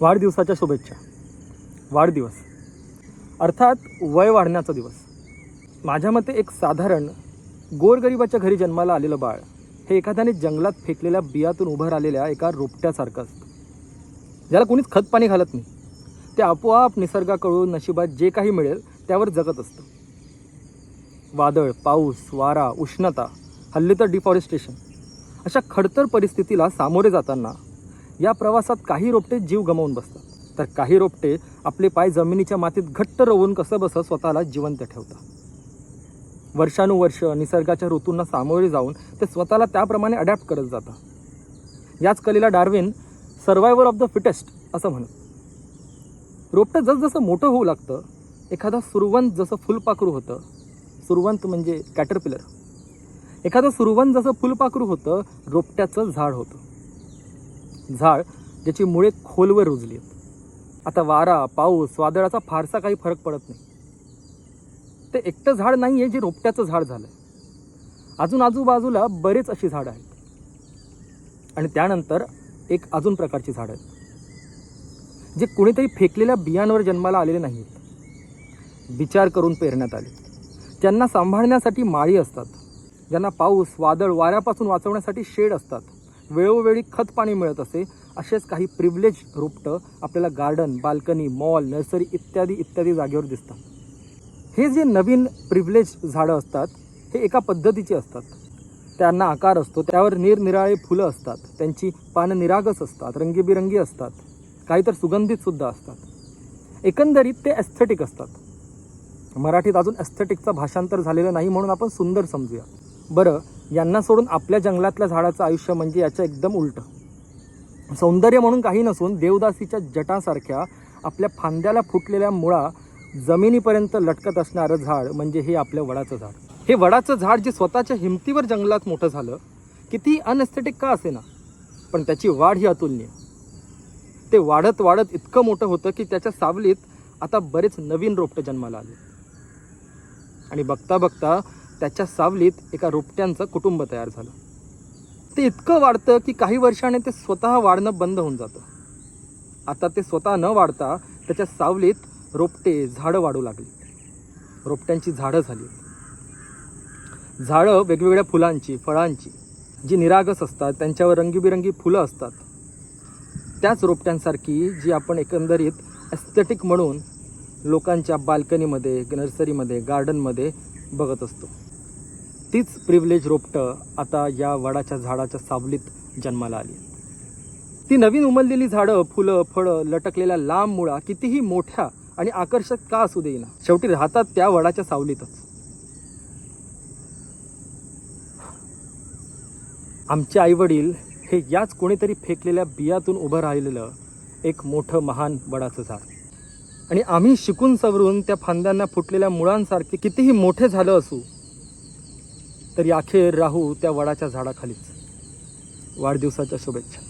वाढदिवसाच्या शुभेच्छा. वाढदिवस अर्थात वय वाढण्याचा दिवस. माझ्या मते एक साधारण गोरगरिबाच्या घरी जन्माला आलेलं बाळ हे एखाद्याने जंगलात फेकलेल्या बियातून उभं राहिलेल्या एका रोपट्यासारखं असतं, ज्याला कोणीच खतपाणी घालत नाही. ते आपोआप निसर्गाकडून नशिबात जे काही मिळेल त्यावर जगत असतं. वादळ, पाऊस, वारा, उष्णता, हल्ली तर डिफॉरेस्टेशन अशा खडतर परिस्थितीला सामोरे जाताना या प्रवासात काही रोपटे जीव गमावून बसतात, तर काही रोपटे आपले पाय जमिनीच्या मातीत घट्ट रोवून कसंबसं स्वतःला जिवंत ठेवतात. वर्षानुवर्ष निसर्गाच्या ऋतूंना सामोरे जाऊन ते स्वतःला त्याप्रमाणे अडॅप्ट करत जातात. याच कलेला डार्विन सर्वायव्हर ऑफ द फिटेस्ट असं म्हणत. रोपटं जसजसं मोठं होऊ लागतं, एखादा सुरवंत जसं फुलपाखरू होतं, सुरवंत म्हणजे कॅटरपिलर, एखादं सुरवंत जसं फुलपाखरू होतं, रोपट्याचं झाड होतं. झाड ज्याची मुळे खोलवर रुजली आहेत. आता वारा, पाऊस, वादळाचा फारसा काही फरक पडत नाही. ते एकटं झाड नाही आहे जे रोपट्याचं झाड झालं आहे. अजून आजूबाजूला बरेच अशी झाडं आहेत. आणि त्यानंतर एक अजून प्रकारची झाडं आहेत जे कोणीतरी फेकलेल्या बियांवर जन्माला आलेले नाही आहेत, विचार करून पेरण्यात आले. त्यांना सांभाळण्यासाठी माळी असतात, ज्यांना पाऊस, वादळ, वाऱ्यापासून वाचवण्यासाठी शेड असतात, वेळोवेळी खत पाणी मिळत असे. असेच काही प्रिव्हिलेज रोपटं आपल्याला गार्डन, बाल्कनी, मॉल, नर्सरी इत्यादी इत्यादी जागेवर दिसतात. हे जे नवीन प्रिव्हिलेज झाडं असतात हे एका पद्धतीची असतात. त्यांना आकार असतो, त्यावर निरनिराळे फुलं असतात, त्यांची पानं निरागस असतात, रंगीबिरंगी असतात, काही तर सुगंधित सुद्धा असतात. एकंदरीत ते एस्थेटिक असतात. मराठीत अजून एस्थेटिकचं भाषांतर झालेलं नाही म्हणून आपण सुंदर समजूया. बरं, यांना सोडून आपल्या जंगलातल्या झाडाचं आयुष्य म्हणजे याच्या एकदम उलटं. सौंदर्य म्हणून काही नसून देवदासीच्या जटासारख्या आपल्या फांद्याला फुटलेल्या मुळा जमिनीपर्यंत लटकत असणारं झाड म्हणजे हे आपलं वडाचं झाड. हे वडाचं झाड जे स्वतःच्या हिमतीवर जंगलात मोठं झालं, किती अनएस्थेटिक का असेना, पण त्याची वाढ ही अतुलनीय. ते वाढत वाढत इतकं मोठं होतं की त्याच्या सावलीत आता बरेच नवीन रोपटे जन्माला आले. आणि बघता बघता त्याच्या सावलीत एका रोपट्यांचं कुटुंब तयार झालं. ते इतकं वाढतं की काही वर्षाने ते स्वतः वाढणं बंद होऊन जातं. आता ते स्वतः न वाढता त्याच्या सावलीत रोपटे, झाडं वाढू लागली. रोपट्यांची झाडं झाली. झाडं वेगवेगळ्या फुलांची, फळांची, जी निरागस असतात, त्यांच्यावर रंगीबिरंगी फुलं असतात, त्याच रोपट्यांसारखी जी आपण एकंदरीत एस्थेटिक म्हणून लोकांच्या बाल्कनीमध्ये, नर्सरीमध्ये, गार्डनमध्ये बघत असतो. तीच प्रिव्हिलेज रोपटं आता या वडाच्या झाडाच्या सावलीत जन्माला आली. ती नवीन उमललेली झाडं, फुलं, फळं, लटकलेल्या लांब मुळा कितीही मोठ्या आणि आकर्षक का असू देईना, शेवटी राहतात त्या वडाच्या सावलीतच. आमचे आईवडील हे याच कोणीतरी फेकलेल्या बियातून उभं राहिलेलं एक मोठं महान वडाचं झाड. आणि आम्ही शिकून सवरून त्या फांद्यांना फुटलेल्या मुळांसारखे कितीही मोठे झालं असू तरी अखेर राहू त्या वडाच्या झाडाखालीच. वाढदिवसाच्या शुभेच्छा.